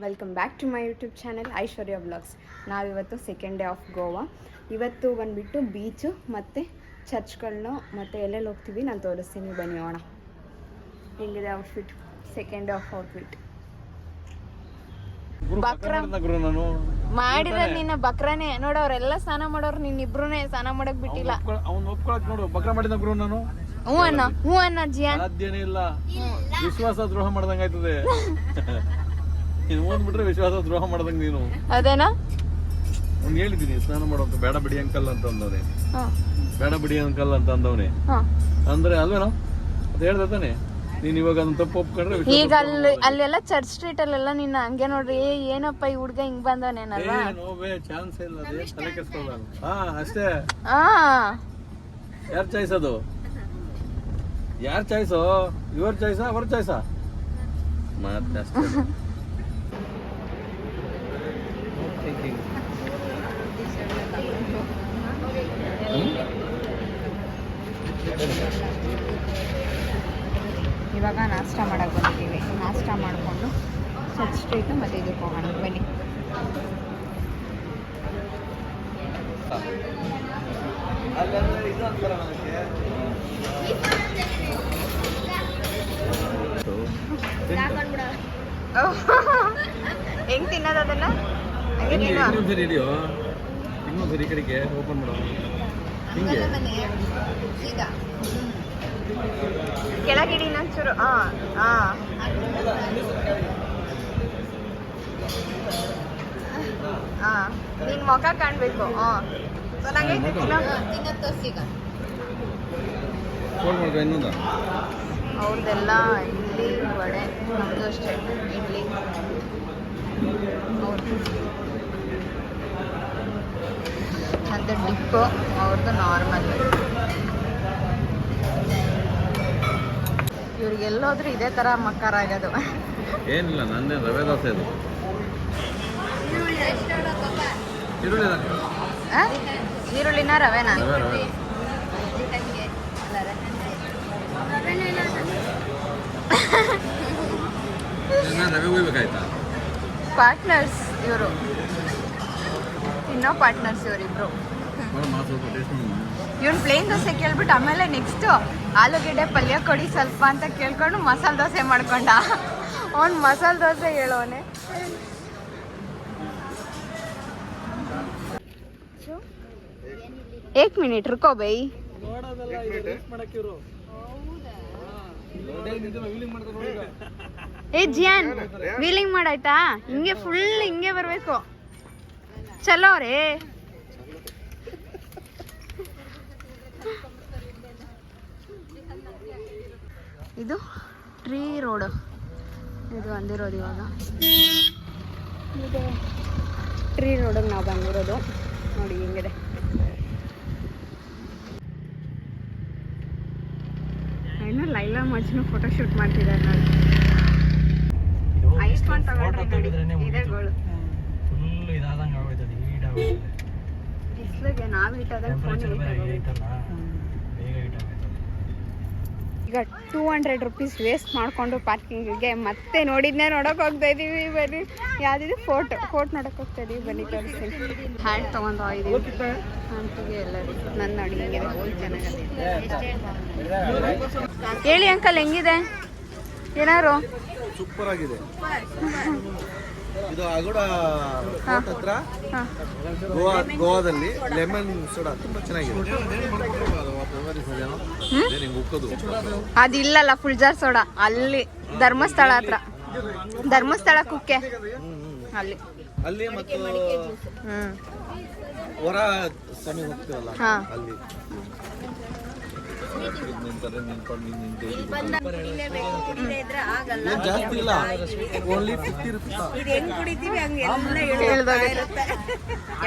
Welcome back to my YouTube channel Aishwarya blogs. ನಾವಿವತ್ತು second day of Goa. ಇವತ್ತು ಬಂದುಬಿಟ್ಟು beach ಮತ್ತು ಚರ್ಚ್ಗಳನ್ನ ಮತ್ತು ಎಲ್ಲೆಲ್ಲಿ ಹೋಗ್ತೀವಿ ನಾನು ತೋರಿಸ್ತೀನಿ, ಬನ್ನಿ ಹೋಗೋಣ. ಹೆಂಗಿದೆ outfit? Second day of outfit ಮಾಡಿರೋ ನಿನ್ನ ಬಕ್ರನೇ ನೋಡು. ಅವರೆಲ್ಲ ಸ್ನಾನ ಮಾಡೋರು, ನಿನ್ನಿಬ್ರುನೇ ಸ್ನಾನ ಮಾಡಕ್ ಬಿಟ್ಟಿಲ್ಲ. ಹ್ಞೂ ಅಣ್ಣ ಜಿಯಾನ್ ಇಲ್ಲ, ವಿಶ್ವಾಸ ದ್ರೋಹ ಮಾಡ್ದಂಗಾಯ್ತದೆ. ಬಿಟ್ರೆ ವಿಶ್ವಾಸ ದ್ರೋಹ ಮಾಡ್ದಂಗ ನೀನು. ಅದೇನಾ ಹೇಳಿದೀನಿ ಸ್ನಾನ ಮಾಡೋದು ಬೇಡ ಬಿಡಿ ಅಂಕಲ್ ಅಂತ ಅಂದವನೇ. ಬೇಡ ಬಿಡಿ ಅಂಕಲ್ ಅಂತ ಅಂದವನೇ ಅಂದ್ರೆ ಅಲ್ವೇನೋ ಅದು ಹೇಳ್ದ ತಾನೆ. ನೀನ್ ಇವಾಗ ಅದನ್ನ ತಪ್ಪು ಒಪ್ಕೊಂಡ್ರೆ ಈಗ ಅಲ್ಲೆಲ್ಲ ಚರ್ಚ್ ಸ್ಟ್ರೀಟ್ ಅಲ್ಲೆಲ್ಲ ನಿನ್ನ ಹಂಗೆ ನೋಡ್ರಿ, ಏನಪ್ಪ ಈ ಹುಡ್ಗ ಹಿಂಗ್ ಬಂದವನೇನಲ್ವಾ? ನೋವೇ ಚಾನ್ಸ್ ಇಲ್ಲ, ತಲೆ ಕೆಡ್ಸ್ಕೊಳ್ಳಲ್ಲ. ಅಷ್ಟೇ. ಯಾರ್ ಚಾಯ್ಸ್ ಅದು? ಯಾರ್ ಚಾಯ್ಸು? ಯುವರ್ ಚಾಯ್ಸಾ ಅವರ್ ಚಾಯ್ಸಾ? ಮತ್ತೆ ಅಷ್ಟೇ. ಇವಾಗ ನಾಷ್ಟ ಮಾಡಕ್ಕೆ ಬಂದಿದ್ದೀವಿ. ನಾಷ್ಟ ಮಾಡಿಕೊಂಡು ಚರ್ಚ್ ಸ್ಟ್ರೀಟು ಮತ್ತು ಇದಕ್ಕೆ ಹೋಗೋಣ, ಬನ್ನಿ. ಹೆಂಗ್ ತಿನ್ನೋದು ಅದನ್ನ? ಇನ್ನೊಂದ್ಸರಿ ಕಡೆಗೆ ಓಪನ್ ಮಾಡೋ ಹಿಂಗೆ ಕೆಳಗಿಡಿ ಒಂಚೂರು. ನಿನ್ ಮುಖ ಕಾಣ್ಬೇಕು. ಅವ್ರದ್ದೆಲ್ಲ ಇಡ್ಲಿ ವಡೆ, ನಮ್ದು ಅಷ್ಟೇ ಇಡ್ಲಿ. ಅವ್ರದ್ದು ನಂದು ಡಿಪ್ಪು, ಅವ್ರದ್ದು ನಾರ್ಮಲ್. ಇವ್ರಿಗೆಲ್ಲೋದ್ರೂ ಇದೇ ಥರ ಮಕ್ಕಾರ ಆಗೋದು. ಏನಿಲ್ಲ, ನಂದೇ ರವೆ ದೋಸೆ ಅದು. ಈರುಳ್ಳಿನ ರವೆನಾ? ರವೆ ಹೋಗ್ಬೇಕಾಯ್ತಾ? ಪಾರ್ಟ್ನರ್ಸ್ ಇವರು, ತಿನ್ನೋ ಪಾರ್ಟ್ನರ್ಸ್ ಇವರಿಬ್ರು. ಇವನು ಪ್ಲೇನ್ ದೋಸೆ ಕೇಳ್ಬಿಟ್ಟು ಆಮೇಲೆ ನೆಕ್ಸ್ಟ್ ಆಲೂಗೆಡ್ಡೆ ಪಲ್ಯ ಕೊಡಿ ಸ್ವಲ್ಪ ಅಂತ ಕೇಳ್ಕೊಂಡು ಮಸಾಲೆ ದೋಸೆ ಮಾಡ್ಕೊಂಡ. ಅವ್ನು ಮಸಾಲೆ ದೋಸೆ ಹೇಳೋನೆ. ಏಕ್ ಮಿನಿಟ್ ರುಕೋ ಬೈ. ಏ ಜಿಯಾನ್, ವೀಲಿಂಗ್ ಮಾಡಾಯ್ತಾ? ಹಿಂಗೆ ಫುಲ್ ಹಿಂಗೆ ಬರಬೇಕು. ಚಲೋ ರೇ. ಇದು ಟ್ರೀ ರೋಡ್, ಇದು ಅಂದಿರೋದು. ಇವಾಗ ಇದು ಟ್ರೀ ರೋಡಿಗೆ ನಾವು ಬಂದಿರೋದು. ನೋಡಿ ಹೆಂಗಿದೆ. ಇನ್ನು ಲೈಲಾ ಮಜ್ನು ಫೋಟೋ ಶೂಟ್ ಮಾಡ್ತಿದ್ದಾರೆ ನೋಡಿ. ಐಫೋನ್ ತಗೊಂಡ್ರೆ ನೋಡಿ ಇದೇ ಗೋಳು. ಬಿಸಿಲಿಗೆ ನಾವು ಇಟ್ಟಾದಾಗ ಫೋನ್ ಈಗ 200 ರೂಪೀಸ್ ವೇಸ್ಟ್ ಮಾಡಿಕೊಂಡು ಪಾರ್ಕಿಂಗಿಗೆ ಮತ್ತೆ ನೋಡಿದ್ನೇ ನೋಡೋಕೆ ಹೋಗ್ತಾ ಇದ್ದೀವಿ. ಬನ್ನಿ, ಯಾವುದಿದೆ ಫೋರ್ಟ್ ನೋಡೋಕೆ ಹೋಗ್ತಾ ಇದ್ದೀವಿ. ಬನ್ನಿ ತೋರಿಸ್ತೀನಿ. ಹ್ಯಾಂಡ್ ತೊಗೊಂಡು ಹೋಗಿದ್ದೀವಿ ಹ್ಯಾಂಡ್ಗೆ ಎಲ್ಲರೂ. ನನ್ನ ನೋಡಿ ಹೆಂಗಿದೆ, ಚೆನ್ನಾಗಿದೆ. ಹೇಳಿ ಅಂಕಲ್, ಹೆಂಗಿದೆ? ಏನಾರು ಸೂಪರ್ ಆಗಿದೆ. ಇದು ಅಗೋಡ ಹತ್ರ ಗೋವಾದಲ್ಲಿ ಲೆಮನ್ ಸೋಡಾ ತುಂಬಾ ಚೆನ್ನಾಗಿದೆ. ಅದಿಲ್ಲಲ್ಲ ಫುಲ್ಜಾರ್ ಸೋಡಾ, ಅಲ್ಲಿ ಧರ್ಮಸ್ಥಳ ಹತ್ರ, ಧರ್ಮಸ್ಥಳ ಕುಕ್ಕೆ ಅಲ್ಲಿ ಅಲ್ಲಿ ಮತ್ತು ಹೊರ ಸಮಯ ಹೋಗ್ತೀವಲ್ಲ ಅಲ್ಲಿ ಜಾಸ್ತಿ ಇಲ್ಲ, ಓನ್ಲಿ 50 ರೂಪೀಸ್.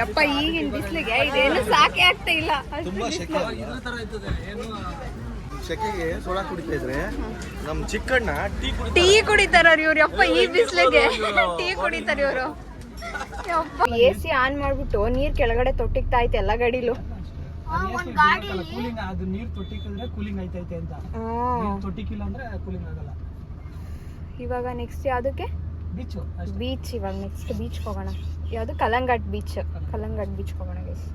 ಯಪ್ಪ ಈಗಿನ ಬಿಸಿಲಿಗೆ ಇದೇನು ಸಾಕೆ ಆಗ್ತಾ ಇಲ್ಲ. ತುಂಬಾ ಶೆಕೆಗೆ ಸೋಡಾ ಕುಡಿತಾ ಇದ್ರೆ ನಮ್ ಚಿಕ್ಕಣ್ಣ ಟೀ ಕುಡಿತಾರ ಇವ್ರು. ಯಪ್ಪ ಈ ಬಿಸಿಲಿಗೆ ಟೀ ಕುಡಿತಾರ ಇವರು. ಯಪ್ಪ AC ಆನ್ ಮಾಡ್ಬಿಟ್ಟು ನೀರ್ ಕೆಳಗಡೆ ತೊಟ್ಟಿಗ್ತಾ ಐತೆ ಎಲ್ಲ ಗಾಡಿಲು. ಕೂಲಿಂಗ್ ಅದು ನೀರ್ ತೊಟ್ಟಿಕಿದ್ರೆ ಕೂಲಿಂಗ್ ಐತೈತೆ ಅಂತ, ತೊಟ್ಟಿಕಿಲ್ಲ ಅಂದ್ರೆ ಕೂಲಿಂಗ್ ಆಗಲ್ಲ. ಇವಾಗ ನೆಕ್ಸ್ಟ್ ಯಾವ್ದಕ್ಕೆ ಬೀಚು ಅಷ್ಟೇ. ಬೀಚ್ ಇವಾಗ ನೆಕ್ಸ್ಟ್ ಬೀಚ್ಗೆ ಹೋಗೋಣ. ಯಾವುದು ಕಲಂಗಟ್ ಬೀಚ್ ಹೋಗೋಣ ಗೈಸ್.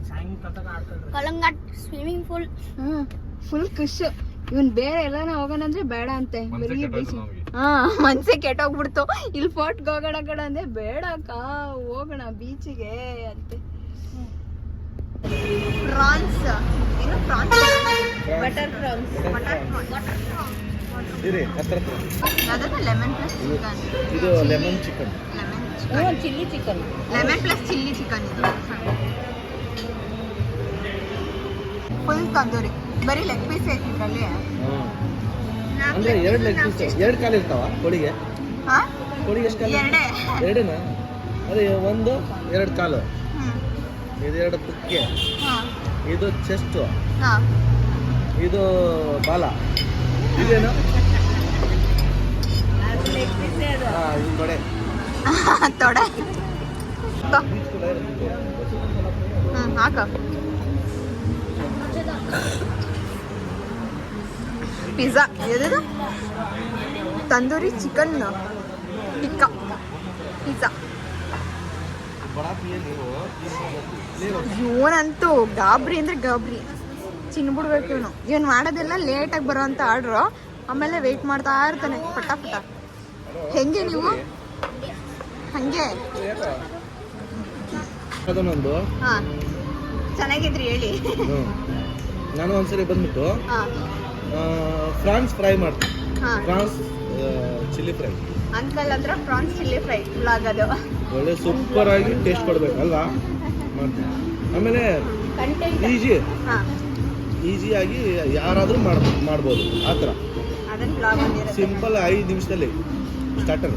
ಸಾಯಂಕಾಲ ಆಡ್ಕೊಂಡ್ರೆ ಕಲಂಗಟ್ ಸ್ವಿಮ್ಮಿಂಗ್ ಪೂಲ್. ಫುಲ್ ಖುಷ್. ಇವನ್ ಬೇರೆ ಎಲ್ಲಾನ ಹೋಗೋಣ ಅಂದ್ರೆ ಬೇಡ ಅಂತೆ. ಬರೀ ಬೀಚ್. ನಮ್ಗೆ ಮನ್ಸೆ ಕೆಟ್ಟೋಗ್ಬಿಡ್ತು. ಇಲ್ಲಿ ಫೋರ್ಟ್ಗೆ ಹೋಗೋಣ ಕಣ ಅಂದ್ರೆ ಬೇಡ ಅಕ್ಕ ಹೋಗೋಣ ಬೀಚಿಗೆ ಅಂತೆ. ಪ್ರಾನ್ಸ್ ಏನು ಪ್ರಾನ್ಸ್ ಬಟರ್ ಪ್ರಾನ್ಸ್ ಇರಿ ಹತ್ರ ಯಾವ್ದು ಲೆಮನ್ ಪ್ಲಸ್ ಚಿಕನ್. ಇದು lemon chicken. Chilli chicken lemon plus chilli chicken. ಇದು ಫುಲ್ ತಂದೂರಿ. ಬರೀ ಲೆಗ್ ಪೀಸ್ ಐತಿ ಇದರಲ್ಲಿ. ಅಂದ್ರೆ ಎರಡು ಲೆಗ್ ಪೀಸ್, ಎರಡು ಕಾಲು ಇರ್ತಾವ ಕೋಳಿಗೆ? ಹಾ ಕೋಳಿಗೆ ಎಷ್ಟು ಕಾಲು? ಎರಡೇ. ಎರಡೇನಾ? ಅದೇ ಒಂದು ಎರಡು ಕಾಲು, ಇದು ಎರಡು ತುಕ್ಕೆ, ಹಾ ಇದು ಚೆಸ್ಟ್, ಹಾ ಇದು ಬಾಲ, ಇದೇನು? ಇದು ತೊಡೆ. ತೊಡೆ ಬೀಚ್ ಕೂಡ ಇರುತ್ತೆ. ಹಾಕ. ಪಿಜ್ಜಾ ಎದು ತಂದೂರಿ ಚಿಕನ್ ಟಿಕ್ಕಾ ಪಿಜ್ಜಾ. ಇವನಂತೂ ಗಾಬ್ರಿ ಅಂದ್ರೆ ಗಾಬ್ರಿ. ಚಿನ್ಬಿಡ್ಬೇಕು ಇವನು. ಇವನು ಮಾಡೋದೆಲ್ಲ ಲೇಟಾಗಿ ಬರೋಂಥ ಆರ್ಡ್ರು. ಆಮೇಲೆ ವೆಯ್ಟ್ ಮಾಡ್ತಾ ಇರ್ತಾನೆ ಪಟ ಪಟ. ಹೆಂಗೆ ನೀವು ಹಂಗೆ? ಅದನ್ನೊಂದು ಹಾಂ ಚೆನ್ನಾಗಿದ್ರಿ ಹೇಳಿ. ನಾನು ಒಂದ್ಸರಿ ಬಂದ್ಬಿಟ್ಟು ಹಾಂ ಫ್ರಾನ್ಸ್ ಫ್ರೈ ಮಾಡ್ತೀನಿ. ಹಾಂ ಫ್ರಾನ್ಸ್ ಚಿಲ್ಲಿ ಫ್ರೈ ಅಂಕಲ್ ಹತ್ರ ಪ್ರಾನ್ಸ್ ಚಿಲ್ಲಿ ಫ್ರೈ ವ್ಲಾಗ್ ಅದು. ಒಳ್ಳೆ ಸೂಪರ್ ಆಗಿ ಟೇಸ್ಟ್ ಕೊಡ್ಬೇಕು ಅಲ್ವಾ? ಮಾಡ್ತೀನಿ. ಆಮೇಲೆ ಹಾಂ ಈಸಿಯಾಗಿ ಯಾರಾದರೂ ಮಾಡ್ಬೋದು ಆ ಥರ. ಅದನ್ನ ವ್ಲಾಗ್ ಬಂದಿರುತ್ತೆ. ಸಿಂಪಲ್ 5 ನಿಮಿಷದಲ್ಲಿ ಸ್ಟಾರ್ಟರ್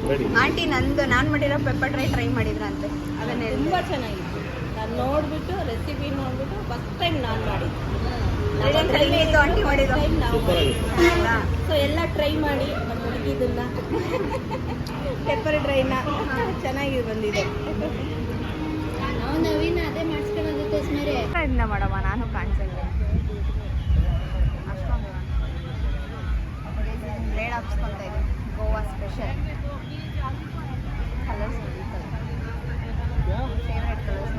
ರೆಡಿ. ಆಂಟಿ ನಂದು ನಾನು ಮಾಡಿರೋ ಪೆಪ್ಪರ್ ಟ್ರೈ ಮಾಡಿದ್ರಂತೆ. ಅದನ್ನ ತುಂಬ ಚೆನ್ನಾಗಿತ್ತು. ನಾನು ನೋಡಿಬಿಟ್ಟು ರೆಸಿಪಿ ನೋಡಿಬಿಟ್ಟು ಫಸ್ಟ್ ಟೈಮ್ ನಾನು ಮಾಡಿದ್ದು. ಆಂಟಿ ಮಾಡಿದ್ದು ಸೂಪರ್ ಆಗಿತ್ತು. ಸೊ ಎಲ್ಲ ಟ್ರೈ ಮಾಡಿ ನಮ್ಮ ಹುಡುಗಿದನ್ನ ಪೆಪ್ಪರ್ ಡ್ರೈನ ಚೆನ್ನಾಗಿ ಬಂದಿದೆ. ನಾವು ನವೀನ ಅದೇ ಮಾಡಿಸ್ಕೊಳ್ಳೋದಕ್ಕೆ ಸ್ಮೇರೆ ಇದನ್ನ ಮಾಡಮ್ಮ ನಾನು ಕಾಣಿಸಂಗೆ ಅಷ್ಟೊಂದು ಬ್ರೇಡ್ ಹಾಕ್ಸ್ಕೊತಾ ಇದ್ದೀನಿ. Goa special colours favourite colours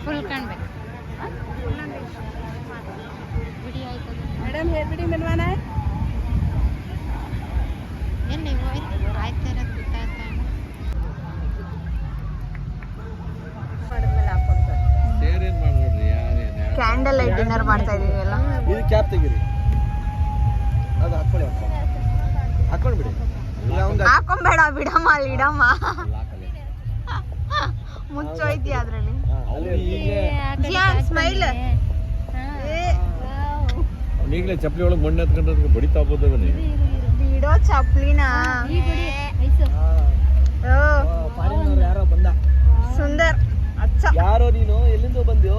full ಕಾಣ್ಬೇಕು. ವಿಡಿಯೋ ಆಯ್ತದ ಮೇಡಮ್ ಹೇಳ್ಬಿಡಿ ಮೆನ್ವಾನ. ಏನು ನೀವು ಆಯ್ತಾರ ಮಾಡಿದ್ಮೇಲೆ ಹಾಕ್ಕೊಂತಾರೆ. ಸೇರೇನ್ ಮಾಡ್ಬಿಡ್ರಿ ಯಾರೇನು. ಕ್ಯಾಂಡಲ್ ಲೈಟ್ ಡಿನ್ನರ್ ಮಾಡ್ತಾ ಇದೀವಿ ಎಲ್ಲ. ಇದು ಕ್ಯಾಪ್ ತೆಗೀರಿ. ಅದು ಹಾಕೊಳ್ಳಿ ಹಾಕೊಂಡ್ಬಿಡಿ. ಇಲ್ಲ ಒಂದು ಹಾಕೊಂಬೇಡ ಬಿಡಮ್ಮ ಅಲ್ಲಿ ಇಡಮ್ಮ. ಮುಚ್ಚೋಯ್ತಿ ಅದ್ರಲ್ಲಿ. ಜಿಯಾನ್ ಸ್ಮೈಲ್. ಈಗಲೇ ಚಪ್ಪಲಿ ಒಳಗೆ ಮಣ್ಣು ಎತ್ಕೊಂಡ್ರೆ ಬಡಿತಾ ಹೋಗ್ಬೋದು ಅದನ್ನೇ. ಬಿಡೋ ಚಪ್ಲಿನ. ಓ ಫಾರಿನವ್ರು ಯಾರೋ ಬಂದ. ಸುಂದರ್ ಅಚ್ಚ. ಯಾರೋ ನೀನು ಎಲ್ಲಿಂದ ಬಂದ್ಯೋ?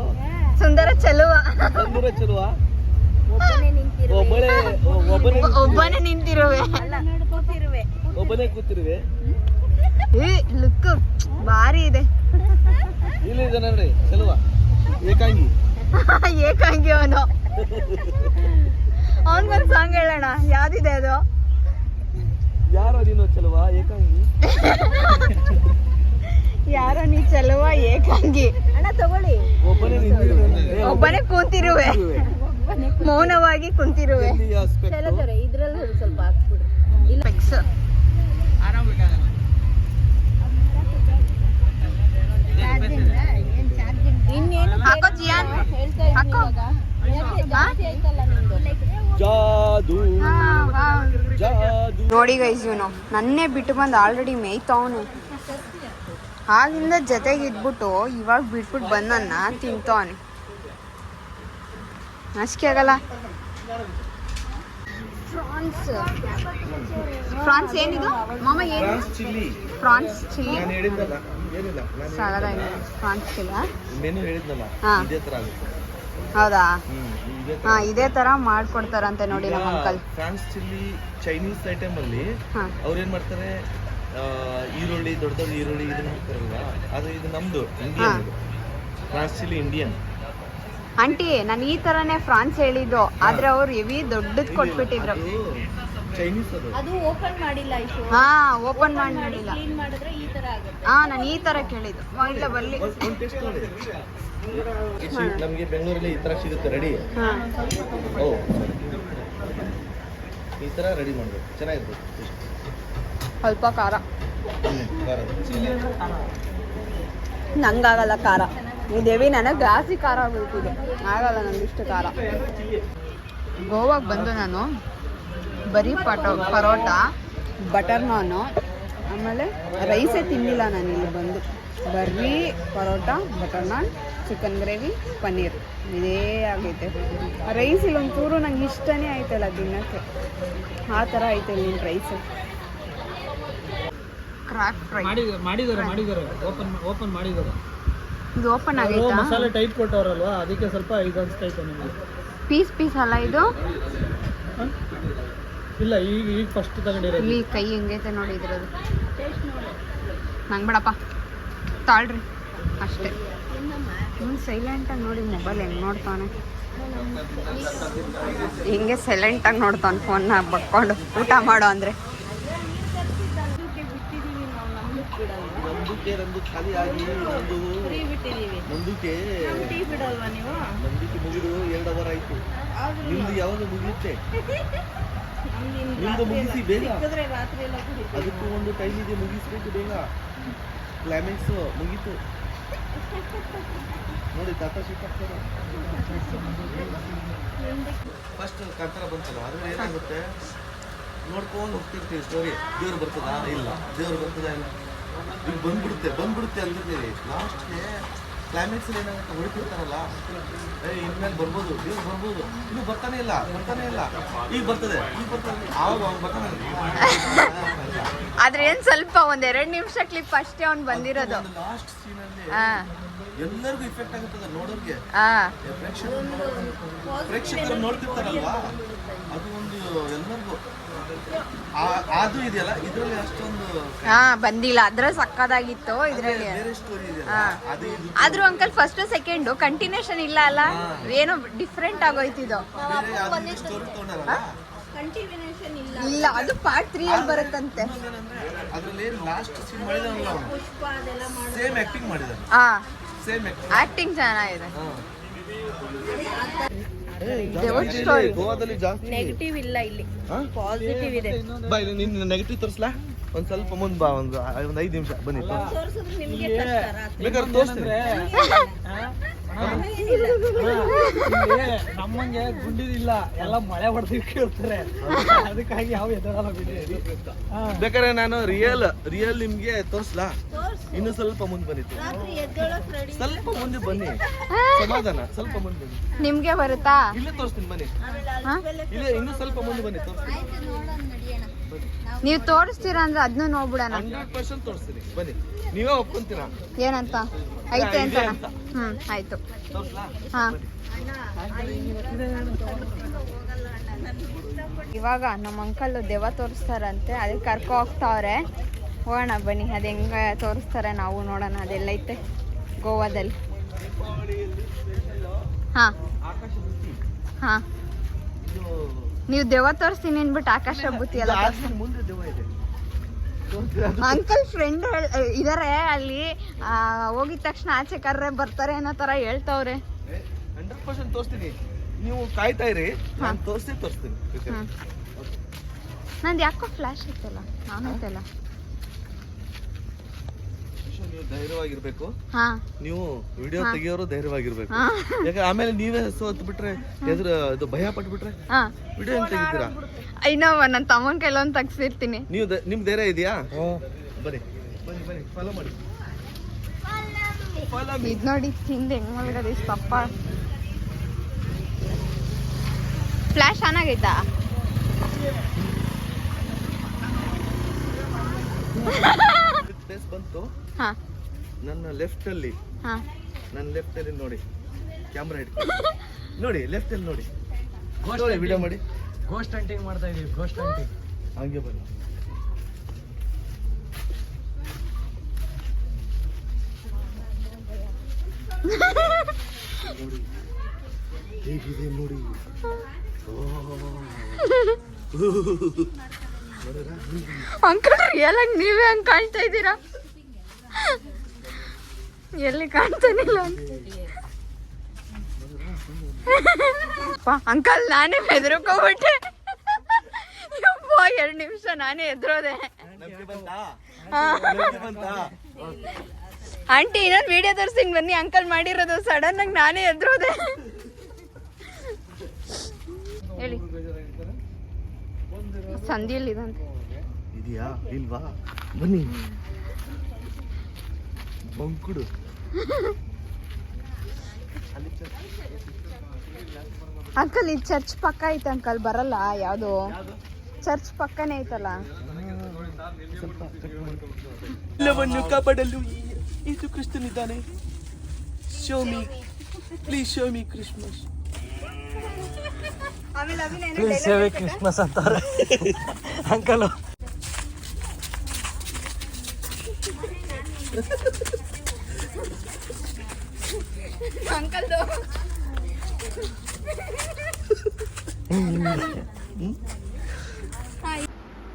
ಸುಂದರ ಚೆಲುವ. ಬಂದೂರ ಚಲುವ. ಒಬ್ಬನೇ ನಿಂತಿರುವೆ. ಒಬ್ಬನೇ ಕೂತಿರುವೆ. ಲುಕ್ ಭಾರಿ ಇದೆ. ಇಲ್ಲಿದೆ ನೋಡ್ರಿ ಚಲುವ ಏಕಾಂಗಿ. ಏಕಾಂಗಿ ಅವನು. ಅವನ್ಗೊಂದು ಸಾಂಗ್ ಹೇಳೋಣ. ಯಾವ್ದಿದೆ ಅದು? ಯಾರೋ ನೀನು ಚಲುವ ಏಕಾಂಗಿ. ಯಾರೋ ನೀ ಚೆಲುವ ಏಕಾಂಗಿ. ಅಣ್ಣ ತಗೊಳ್ಳಿ. ಒಬ್ಬನೇ ನಿಂತಿರುವೆ. ಒಬ್ಬನೇ ಕೂತಿರುವೆ. ಮೌನವಾಗಿ ಕುಂತಿರುವೆ. ಇದ್ರಲ್ಲಿ ಸ್ವಲ್ಪ ಹಾಕ್ಬಿಡ್ರಿ. ಫಿಕ್ಸ್. ಇನ್ನೇನು ಹಾಕೋ ಜಿಯಾನ್ ಹಾಕೋ. ಜಾದು ಜಾದು. ನೋಡಿ ಗೈಸ್ ಇವನು ನನ್ನೇ ಬಿಟ್ಟು ಬಂದು ಆಲ್ರೆಡಿ ಮೇಯ್ತವನು. ಆಗಿಂದ ಜೊತೆಗೆ ಇದ್ಬಿಟ್ಟು ಇವಾಗ ಬಿಟ್ಬಿಟ್ಟು ಬಂದನ್ನ ತಿಂತವನು. ನಾಚಿಕೆ ಆಗಲ್ಲ. ಫ್ರಾನ್ಸ್ ಏನಿದು ಮಾಮ? ಏನು ಫ್ರಾನ್ಸ್ ಚಿಲ್ಲಿ. ಫ್ರಾನ್ಸ್ ಚಿಲ್ಲಿ ನಾನು ಹೇಳಿದ್ನಲ್ಲ ಏನಿಲ್ಲ ಸಾಗದಾಗಿದೆ. ಫ್ರಾನ್ಸ್ ಚಿಲ್ಲ ಮೆನು ಹೇಳಿದ್ನಲ್ಲ ಹಾ. ಇದೇ ತರ ಆಗುತ್ತೆ. ಹೌದಾ? ಇದೇ ತರ. ಹಾ ಇದೇ ತರ ಮಾಡ್ಕೊಡ್ತಾರಂತೆ ನೋಡಿ ನಮ್ಮ uncle. France chilli Chinese item ಅಲ್ಲಿ ಹಾ ಅವ್ರು ಏನ್ ಮಾಡ್ತಾರೆ, ಈರುಳ್ಳಿ ದೊಡ್ಡ ದೊಡ್ಡ ಈರುಳ್ಳಿ ಇದನ್ನ ಹಾಕ್ತಾರಲ್ವಾ, ಅದು ಇದು ನಮ್ದು Indian. France chilli Indian. Aunty ನಾನು ಈ ತರನೇ ಫ್ರಾನ್ಸ್ ಹೇಳಿದ್ದು ಆದ್ರೆ ಅವ್ರು ಹೆವಿ ದೊಡ್ಡದ್ ಕೊಟ್ಬಿಟ್ಟಿದ್ರು. ಚೈನೀಸ್ ಅದು. ಅದು ಓಪನ್ ಮಾಡಿಲ್ಲ ಇಶು. ಹಾ ಓಪನ್ ಮಾಡಿಲ್ಲ. ಕ್ಲೀನ್ ಮಾಡಿದ್ರೆ ಈ ತರ ಆಗುತ್ತೆ. ಹಾ ನಾನು ಈ ತರ ಕೇಳಿದ್ದು. ಇಲ್ಲ ಬಲ್ಲಿ. ಒಂದು ಟೆಸ್ಟ್ ನೋಡಿ. ನಮಗೆ ಬೆಂಗಳೂರಲ್ಲಿ ಈ ತರ ಸಿಗುತ್ತೆ ರೆಡಿ. ಹಾ ಓ ಈ ತರ ರೆಡಿ ಮಾಡಬೇಕು, ಚೆನ್ನಾಗಿರ್ತದೆ. ಸ್ವಲ್ಪ ಖಾರ. ನಂಗಾಗಲ್ಲ ಖಾರ. ಈ ದೇವಿ ನನಗೆ ಜಾಸ್ತಿ ಖಾರ ಆಗ್ಬಿಟ್ಟಿದೆ, ಆಗಲ್ಲ ನಂಗೆ ಇಷ್ಟು ಖಾರ. ಗೋವಾಗೆ ಬಂದು ನಾನು ಬರೀ ಪರೋಟ, ಬಟರ್ ನಾನು, ಆಮೇಲೆ ರೈಸೇ ತಿನ್ನಿಲ್ಲ ನಾನು ಇಲ್ಲಿ ಬಂದು. ಬರೀ ಪರೋಟ, ಬಟರ್ ನಾನ್, ಚಿಕನ್ ಗ್ರೇವಿ, ಪನ್ನೀರ್ ಇದೇ ಆಗೈತೆ. ರೈಸ್ ಇಲ್ಲಿ ಒಂಚೂರು ನಂಗೆ ಇಷ್ಟನೇ ಆಯ್ತಲ್ಲ ತಿನ್ನೋಕ್ಕೆ, ಆ ಥರ ಐತೆ ನಿಮ್ಮ ರೈಸು. ಕ್ರಾಕ್ ಫ್ರೈ ಮಾಡಿದ್ದಾರೆ ಓಪನ್ ಮಾಡಿದ್ದಾರೆ. ಇದು ಓಪನ್ ಆಗೈತಾ? ಮಸಾಲೆ ಟೈಪ್ ಕೊಟ್ಟವರಲ್ವಾ, ಅದಕ್ಕೆ ಸ್ವಲ್ಪ ಇದು ಅನ್ಸ್ತೈತೆ ನಿಮಗೆ. ಪೀಸ್ ಅಲ್ಲ ಇದು? ಇಲ್ಲ ಈಗ ಫಸ್ಟ್ ತಗೊಂಡಿರೋದು. ಇಲ್ಲಿ ಕೈ ಹೆಂಗೈತೆ ನೋಡಿ ಇದ್ರದ್ದು. ನಂಗೆ ಬೇಡಪ್ಪ ತಾಳ್ರಿ ಅಷ್ಟೇ. ಸೈಲೆಂಟಾಗಿ ನೋಡಿ ಮೊಬೈಲ್ ಹೆಂಗೆ ನೋಡ್ತಾನೆ, ಹಿಂಗೆ ಸೈಲೆಂಟಾಗಿ ನೋಡ್ತಾನೆ ಫೋನ್ನ ಬಕ್ಕೊಂಡು. ಊಟ ಮಾಡೋ ಅಂದರೆ ನಂದು ಖಾಲಿ ಆಗಿ ನಂದುಕೆ ಬಿಡಲ್ವಾ ನೀವು? ಮುಗಿದು 2 ಅವರ್ ಆಯ್ತು. ನಿಮ್ದು ಯಾವಾಗ ಮುಗಿಯುತ್ತೆ? ನಿಮ್ದು ಮುಗಿಸಿ ಬೇಗ. ರಾತ್ರಿ ಎಲ್ಲ ಅದಕ್ಕೂ ಒಂದು ಟೈಮ್ ಇದೆ, ಮುಗಿಸ್ಬೇಕು ಬೇಗ. ಕ್ಲೈಮ್ಯಾಕ್ಸ್ ಮುಗೀತು ನೋಡಿ. ತಾತ ಶಿಕಾಗ್ತಾರೆ. ಫಸ್ಟ್ ಕಾಂತಾರ ಬಂತಲ್ಲ, ಅದ್ರಲ್ಲಿ ಏನಾಗುತ್ತೆ ನೋಡ್ಕೊಂಡು ಹೋಗ್ತಿರ್ತೀವಿ ಸ್ಟೋರಿ. ದೇವ್ರು ಬರ್ತದಾ ಇಲ್ಲ, ದೇವ್ರು ಬರ್ತದಾ ಇಲ್ಲ, ಈಗ ಬಂದ್ಬಿಡುತ್ತೆ ಅಂದಿರ್ತೀವಿ. ಲಾಸ್ಟ್ಗೆ ಕ್ಲೈಮ್ಯಾಕ್ಸ್ ಏನಾಗುತ್ತೆ ಹೊಡಿತಿರ್ತಾರಲ್ಲ, ಇನ್ಮೇಲೆ ಬರ್ಬೋದು, ದೇವ್ರು ಬರ್ಬೋದು, ಇನ್ನು ಬರ್ತಾನೆ ಇಲ್ಲ, ಈಗ ಬರ್ತದೆ ಆವಾಗ ಬರ್ತಾನೆ. ಆದ್ರೆ ಏನ್ ಸ್ವಲ್ಪ ಒಂದ್ 2 ನಿಮಿಷ ಕ್ಲಿಪ್ ಅಷ್ಟೇ ಅವ್ನು ಬಂದಿರೋದು. ಲಾಸ್ಟ್ ಸೀನಲ್ಲಿ ಎಲ್ಲರಿಗೂ ಇಫೆಕ್ಟ್ ಆಗುತ್ತದೆ ನೋಡೋರ್ಗೆ. ಪ್ರೇಕ್ಷಕರು ನೋಡ್ತಿರ್ತಾರಲ್ವಾ, ಅದು ಒಂದು ಎಲ್ಲರಿಗೂ ಅದು ಇದೆಯಲ್ಲ, ಇದ್ರಲ್ಲಿ ಅಷ್ಟೊಂದು ಬಂದಿಲ್ಲ. ಅದ್ರ ಸಕ್ಕದಾಗಿತ್ತು ಇದ್ರಲ್ಲಿ. ಬೇರೆ ಸ್ಟೋರಿ ಇದೆ. ಆದ್ರೂ ಅಂಕಲ್ ಫಸ್ಟ್ ಸೆಕೆಂಡ್ ಕಂಟಿನ್ಯೂಷನ್ ಇಲ್ಲ ಅಲ್ಲ, ಏನೋ ಡಿಫ್ರೆಂಟ್ ಆಗೋಯ್ತಿದ್ದು. ಸ್ಟೋರಿ ತಗೊಂಡಾರಲ್ಲ, ಕಂಟಿನ್ಯೂಷನ್ ಇಲ್ಲ, ಅದು ಪಾರ್ಟ್ 3 ಅಲ್ಲಿ ಬರುತ್ತಂತೆ. ಅದ್ರಲ್ಲಿ ಲಾಸ್ಟ್ ಸೀನ್ ಮಾಡಿದಾನಲ್ಲ ಅವನು, ಪುಷ್ಪ ಅದೆಲ್ಲ ಮಾಡಿ ಸೇಮ್ ಆಕ್ಟಿಂಗ್ ಮಾಡಿದಾನೆ. ಸೇಮ್ ಆಕ್ಟಿಂಗ್ ಚೆನ್ನಾಗಿದೆ. ಸ್ಟೋರಿ ಗೋವಾದಲ್ಲಿ ಜಾಸ್ತಿ ನೆಗೆಟಿವ್ ಇಲ್ಲ, ಇಲ್ಲಿ ಪಾಸಿಟಿವ್ ಇದೆ. ಬಾ ಇಲ್ಲಿ ನಿನ್ನ ನೆಗೆಟಿವ್ ತೋರಿಸ್ಲಾ? ಒಂದ್ ಸ್ವಲ್ಪ ಮುಂದ್ ಬಾ, ಒಂದು 5 ನಿಮಿಷ ಬನ್ನಿ. ತೋರಿಸಿದ್ರೆ ನಿಮ್ಗೆ ಕಷ್ಟ ರಾತ್ರಿ. ಬೇಕಾದ್ರೆ ತೋರಿಸ್ತೀನಿ. ನಮ್ಮಂಗೆ ಗುಂಡಿದಿಲ್ಲ, ಎಲ್ಲ ಮಳೆ ಹೊಡೆದು ಕೇಳ್ತಾರೆ, ಅದಕ್ಕಾಗಿ ಯಾವ ಎದರಲ್ಲ ಬಿಡಿ. ಬೇಕಾದ್ರೆ ನಾನು ರಿಯಲ್ ನಿಮ್ಗೆ ತೋರಿಸ್ಲಾ? ಇನ್ನು ಸ್ವಲ್ಪ ಮುಂದೆ ಬನ್ನಿ, ರಾತ್ರಿ ಎದ್ದೇಳೋಕ್ ರೆಡಿ. ಸ್ವಲ್ಪ ಮುಂದೆ ಬನ್ನಿ, ಸಮಾಧಾನ. ಸ್ವಲ್ಪ ಮುಂದೆ ಬನ್ನಿ, ನಿಮ್ಗೆ ಬರುತ್ತಾ? ಇಲ್ಲೇ ತೋರಿಸ್ತೀನಿ ಬನ್ನಿ. ಇಲ್ಲೇ ಇನ್ನು ಸ್ವಲ್ಪ ಮುಂದೆ ಬನ್ನಿ, ತೋರಿಸ್ತೀನಿ. ನೀವು ತೋರಿಸ್ತೀರಾ ಅಂದ್ರೆ ಅದನ್ನು ನೋಡ್ಬಿಡೋಣ. 100% ತೋರಿಸ್ತೀನಿ ಬನ್ನಿ. ನೀವೇ ಒಪ್ಕೊಂತೀರಾ ಏನಂತ ಐತೆ ಅಂತ? ಆಯ್ತು. ತೋರಿಸ್ಲಾ? ಹಾ, ಇವಾಗ ನಮ್ಮ ಅಂಕಲ್ ದೆವ್ವ ತೋರಿಸ್ತಾರಂತೆ, ಅದಕ್ಕೆ ಕರ್ಕೊ ಹೋಗ್ತಾವ್ರೆ. ಹೋಗೋಣ ಬನ್ನಿ, ಅದು ಹೆಂಗೆ ತೋರಿಸ್ತಾರೆ ನಾವು ನೋಡೋಣ. ಅದೆಲ್ಲೈತೆ ಗೋವಾದಲ್ಲಿ. ಹಾ ಹಾ, ನೀವು ದೆವ್ವ ತೋರಿಸ್ತೀನಿ ಅಂದ್ಬಿಟ್ಟು ಆಕಾಶ ಬುತ್ತಿ ಎಲ್ಲ ಮುಂದೆ ದೆವ್ವ ಇದೆ. ಅಂಕಲ್ ಫ್ರೆಂಡ್ ಇದಾರೆ ಅಲ್ಲಿ, ಹೋಗಿದ ತಕ್ಷಣ ಆಚೆ ಕರ್ರೆ ಬರ್ತಾರೆ ಅನ್ನೋ ತರ ಹೇಳ್ತಾವ್ರೆ. 100% ತೋರಿಸ್ತೀನಿ, ನೀವು ಕಾಯ್ತಾ ಇರಿ. ನಾನು ತೋರಿಸ್ತೀನಿ. ನಂದು ಯಾಕೋ ಫ್ಲಾಶ್ ಇತ್ತಲ್ಲ, ನಾನು ಐತಲ್ಲ. ನೀವು ಧೈರ್ಯವಾಗಿರ್ಬೇಕು. ಹಾ, ನೀವು ವಿಡಿಯೋ ತೆಗಿಯೋರು ಧೈರ್ಯವಾಗಿರ್ಬೇಕು. ಯಾಕಂದ್ರೆ ಆಮೇಲೆ ನೀವೇ ಸೋತ್ ಬಿಟ್ರೆ, ಇದು ಭಯ ಪಟ್ಬಿಟ್ರೆ ವಿಡಿಯೋ ಹೆಂಗ್ ತೆಗಿತೀರಾ? ಇನ್ನೊಬ್ಬ ನನ್ನ ತಮ್ಮನ ಕೈಲೊಂದು ತೆಗ್ಸಿರ್ತೀನಿ. ನೀವು ನಿಮ್ ಧೈರ್ಯ ಇದೆಯಾ? ಬನ್ನಿ ಫಾಲೋ ಮಾಡಿ. ಇದ್ ನೋಡಿ ಹಿಂದೆ ಹೆಂಗ್ ಮಲ್ಗದ ಇಷ್ಟಪ್ಪ. ಫ್ಲಾಶ್ ಆನ್ ಆಗೈತಾ? ಪ್ಲೇಸ್ ಬಂತು ಹಾ, ನನ್ನ ಲೆಫ್ಟ್ ಅಲ್ಲಿ. ಹಾ, ನನ್ನ ಲೆಫ್ಟ್ ಅಲ್ಲಿ ನೋಡಿ, ಕ್ಯಾಮ್ರಾ ಹಿಡ್ಕೊಂಡು ನೋಡಿ, ಲೆಫ್ಟ್ ಅಲ್ಲಿ ನೋಡಿ, ವಿಡಿಯೋ ಮಾಡಿ. ಗೋಸ್ಟ್ ಹಂಟಿಂಗ್ ಮಾಡ್ತಾ ಇದೀವಿ, ಗೋಸ್ಟ್ ಹಂಟಿಂಗ್. ಹಂಗೆ ಬನ್ನಿ. ನೋಡಿ ಹೇಗಿದೆ ನೋಡಿ. ಅಂಕಲ್ ರಿಯಲ್ ಆಗಿ ನೀವೇ ಹಂಗೆ ಕಾಣ್ತಾ ಇದ್ದೀರಾ, ಎಲ್ಲಿ ಕಾಣ್ತಾನಿಲ್ಲ ಅಂಕಲ್. ನಾನೇ ಹೆದರ್ಕೋಬಿಟ್ಟೆ. 2 ನಿಮಿಷ ನಾನೇ ಎದ್ರೋದೆ. ಆಂಟಿ ಇನ್ನೊಂದು ವಿಡಿಯೋ ತೋರಿಸ್ತೀನಿ ಬನ್ನಿ, ಅಂಕಲ್ ಮಾಡಿರೋದು. ಸಡನ್ ಆಗಿ ನಾನೇ ಎದ್ರೋದೆ. ಹೇಳಿ ಸಂಧಿಯಲ್ಲಿ ಇದಂತೆ ಇದೆಯಾ ಇಲ್ವಾ? ಬನ್ನಿ ಬಂಕುಡು. ಅಂಕಲ್ ಈ ಚರ್ಚ್ ಪಕ್ಕ ಐತೆ ಅಂಕಲ್, ಬರಲ್ಲ ಯಾವುದು ಚರ್ಚ್ ಪಕ್ಕನೇ ಐತಲ್ಲ. ಎಲ್ಲವನ್ನು ಕಾಪಾಡಲು ಯೇಸು ಕ್ರಿಸ್ತನಿದ್ದಾನೆ. Show me please, show me Christmas. Please show me Christmas ಅಂತಾರೆ ಅಂಕಲ್. ಅಂಕಲ್ದು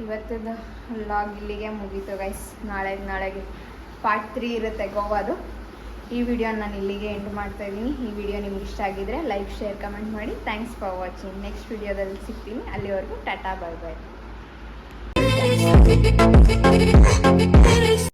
ಇವತ್ತದ ವ್ಲಾಗ್ ಇಲ್ಲಿಗೆ ಮುಗೀತು ಗೈಸ್. ನಾಳೆಗೆ ಪಾರ್ಟ್ 3 ಇರುತ್ತೆ ಗೋವಾದು. ಈ ವಿಡಿಯೋ ನಾನು ಇಲ್ಲಿಗೆ ಎಂಡ್ ಮಾಡ್ತಾ ಇದ್ದೀನಿ. ಈ ವಿಡಿಯೋ ನಿಮ್ಗೆ ಇಷ್ಟ ಆಗಿದ್ರೆ ಲೈಕ್, ಶೇರ್, ಕಮೆಂಟ್ ಮಾಡಿ. Thanks for watching. ನೆಕ್ಸ್ಟ್ ವಿಡಿಯೋದಲ್ಲಿ ಸಿಗ್ತೀನಿ. ಅಲ್ಲಿವರೆಗೂ ಟಾಟಾ, ಬೈ ಬೈ.